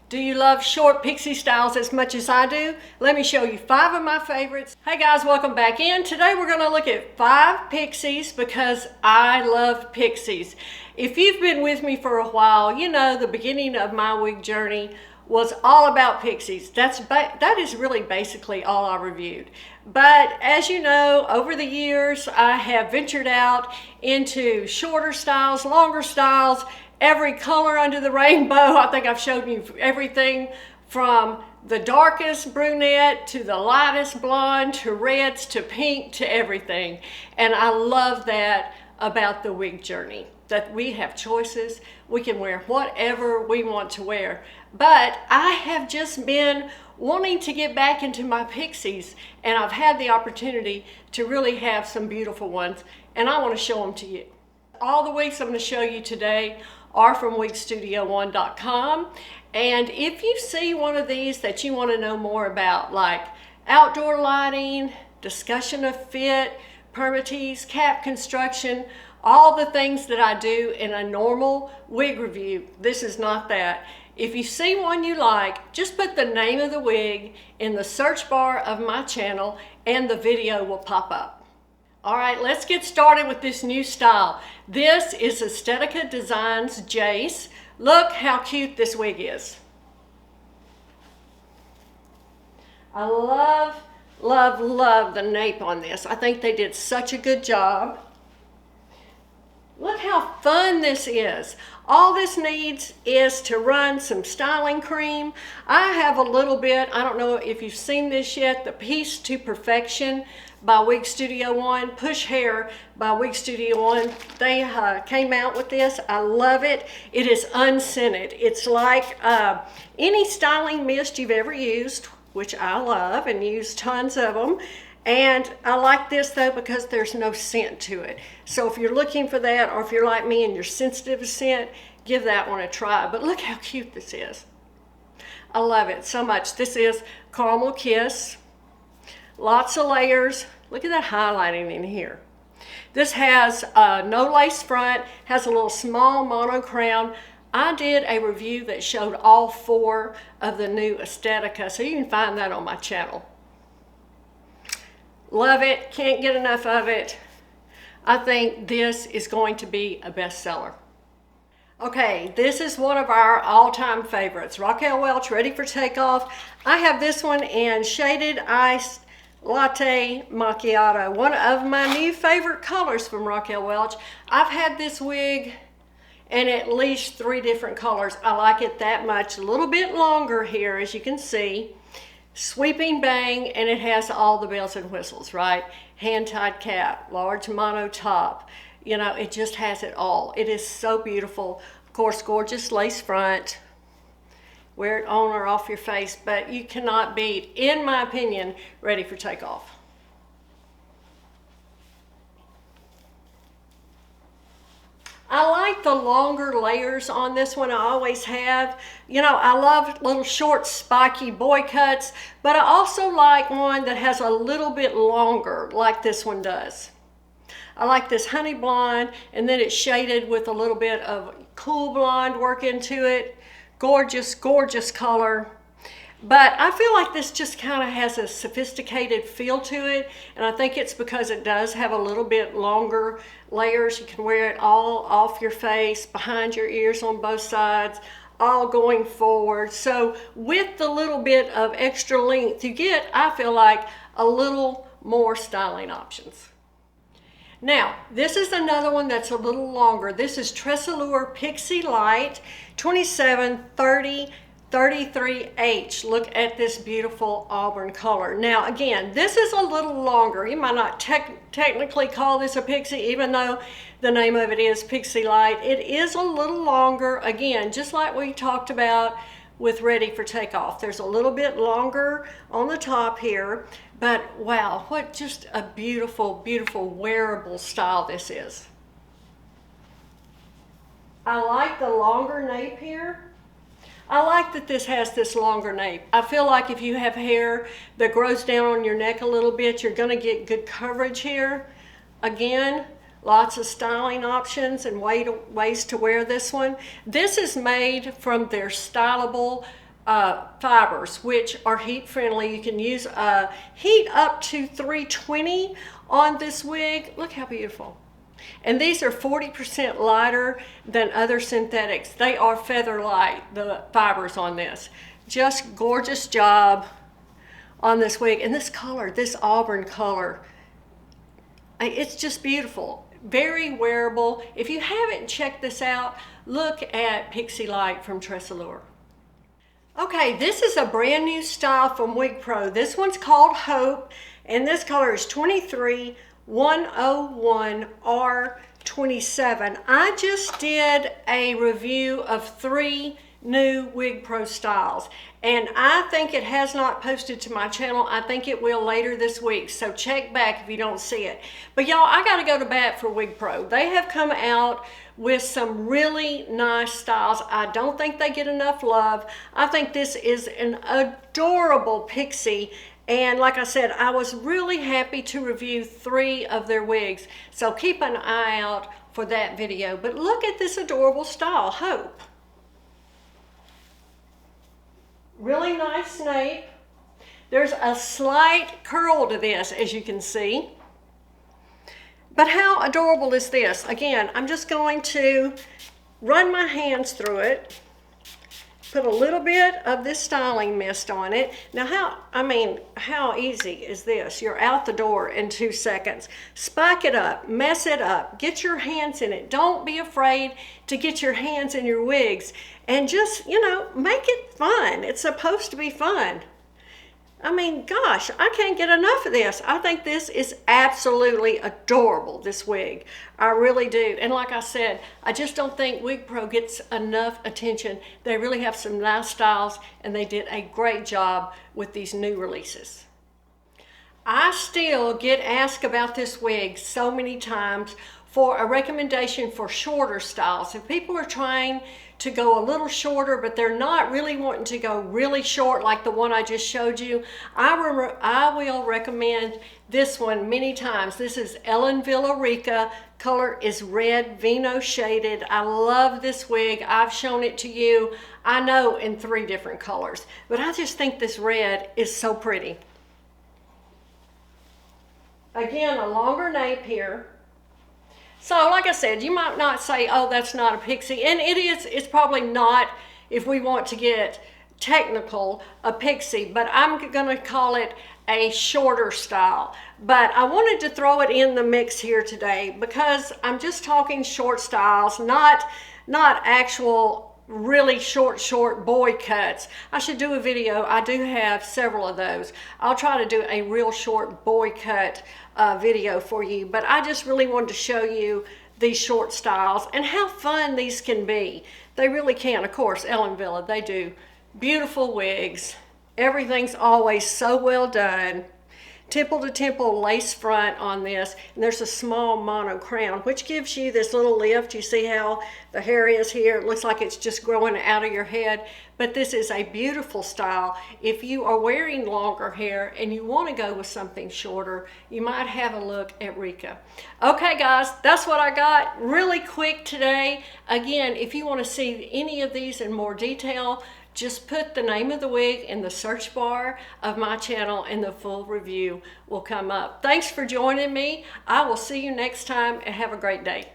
Do you love short pixie styles as much as I do? Let me show you 5 of my favorites. Hey guys, welcome back in. Today we're going to look at 5 pixies because I love pixies. If you've been with me for a while, you know the beginning of my wig journey was all about pixies. That is really basically all I reviewed. But as you know, over the years, I have ventured out into shorter styles, longer styles, every color under the rainbow. I think I've shown you everything from the darkest brunette to the lightest blonde to reds to pink to everything. And I love that about the wig journey, that we have choices. We can wear whatever we want to wear. But I have just been wanting to get back into my pixies, and I've had the opportunity to really have some beautiful ones, and I want to show them to you. All the wigs I'm going to show you today are from wigstudio1.com, and if you see one of these that you want to know more about, like outdoor lighting, discussion of fit, permatease, cap construction, all the things that I do in a normal wig review, this is not that. If you see one you like, just put the name of the wig in the search bar of my channel and the video will pop up. All right, let's get started with this new style. This is Aesthetica Designs Jace. Look how cute this wig is. I love, love, love the nape on this. I think they did such a good job. Look how fun this is. All this needs is to run some styling cream. I have a little bit, I don't know if you've seen this yet, the Piece to Perfection by Wig Studio One, Push Hair by Wig Studio One. They came out with this. I love it. It is unscented. It's like any styling mist you've ever used, which I love and use tons of them. And I like this though because there's no scent to it. So if you're looking for that, or if you're like me and you're sensitive to scent, give that one a try. But look how cute this is. I love it so much. This is Caramel Kiss. Lots of layers. Look at that highlighting in here. This has no lace front, has a little small mono crown. I did a review that showed all 4 of the new Aesthetica, so you can find that on my channel. Love it, can't get enough of it. I think this is going to be a bestseller. Okay, this is one of our all-time favorites. Raquel Welch, Ready for Takeoff. I have this one in Shaded Ice Latte Macchiato, one of my new favorite colors from Raquel Welch. I've had this wig in at least 3 different colors. I like it that much. A little bit longer here, as you can see. Sweeping bang, and it has all the bells and whistles, right? Hand-tied cap, large mono top. You know, it just has it all. It is so beautiful. Of course, gorgeous lace front. Wear it on or off your face, but you cannot beat, in my opinion, Ready for Takeoff. I like the longer layers on this one. I always have. You know, I love little short spiky boy cuts, but I also like one that has a little bit longer, like this one does. I like this honey blonde, and then it's shaded with a little bit of cool blonde work into it. Gorgeous, gorgeous color. But I feel like this just kind of has a sophisticated feel to it, and I think it's because it does have a little bit longer layers. You can wear it all off your face, behind your ears on both sides, all going forward. So with the little bit of extra length you get, I feel like a little more styling options. Now, this is another one that's a little longer. This is Tresure Pixie Light 2730 33H. Look at this beautiful auburn color. Now again, this is a little longer. You might not technically call this a pixie, even though the name of it is Pixie Light. It is a little longer, again, just like we talked about with Ready for Takeoff. There's a little bit longer on the top here, but wow, what just a beautiful, beautiful wearable style this is. I like the longer nape here. I like that this has this longer nape. I feel like if you have hair that grows down on your neck a little bit, you're gonna get good coverage here. Again, lots of styling options and ways to wear this one. This is made from their stylable fibers, which are heat friendly. You can use heat up to 320 on this wig. Look how beautiful. And these are 40% lighter than other synthetics. They are feather light, the fibers on this. Just gorgeous job on this wig. And this color, this auburn color, it's just beautiful. Very wearable. If you haven't checked this out, look at Pixie Light from Tresure. Okay, this is a brand new style from Wig Pro. This one's called Hope, and this color is 23101R27. I just did a review of 3 new Wig Pro styles, and I think it has not posted to my channel. I think it will later this week, so check back if you don't see it. But y'all, I gotta go to bat for Wig Pro. They have come out with some really nice styles. I don't think they get enough love. I think this is an adorable pixie, and like I said, I was really happy to review 3 of their wigs, so keep an eye out for that video. But look at this adorable style, Hope. Really nice nape. There's a slight curl to this, as you can see. But how adorable is this? Again, I'm just going to run my hands through it, put a little bit of this styling mist on it. Now, how easy is this? You're out the door in 2 seconds. Spike it up, mess it up, get your hands in it. Don't be afraid to get your hands in your wigs and just, make it fun. It's supposed to be fun. I mean, gosh, I can't get enough of this. I think this is absolutely adorable, this wig. I really do. And like I said, I just don't think Wig Pro gets enough attention. They really have some nice styles, and they did a great job with these new releases. I still get asked about this wig so many times for a recommendation for shorter styles. If people are trying to go a little shorter, but they're not really wanting to go really short like the one I just showed you, I will recommend this one many times. This is Wille Rica. Color is red, vino shaded. I love this wig. I've shown it to you, I know, in 3 different colors, but I just think this red is so pretty. Again, a longer nape here. So like I said, you might not say, oh, that's not a pixie. And it is, it's probably not, if we want to get technical, a pixie, but I'm gonna call it a shorter style. But I wanted to throw it in the mix here today because I'm just talking short styles, not actual really short boy cuts. I should do a video. I do have several of those. I'll try to do a real short boy cut video for you, but I just really wanted to show you these short styles and how fun these can be. They really can. Of course, Wille, they do beautiful wigs. Everything's always so well done. Temple to temple lace front on this, and there's a small mono crown, which gives you this little lift. You see how the hair is here? It looks like it's just growing out of your head, but this is a beautiful style. If you are wearing longer hair and you want to go with something shorter, you might have a look at Rica. Okay guys, that's what I got really quick today. Again, if you want to see any of these in more detail, just put the name of the wig in the search bar of my channel and the full review will come up. Thanks for joining me. I will see you next time, and have a great day.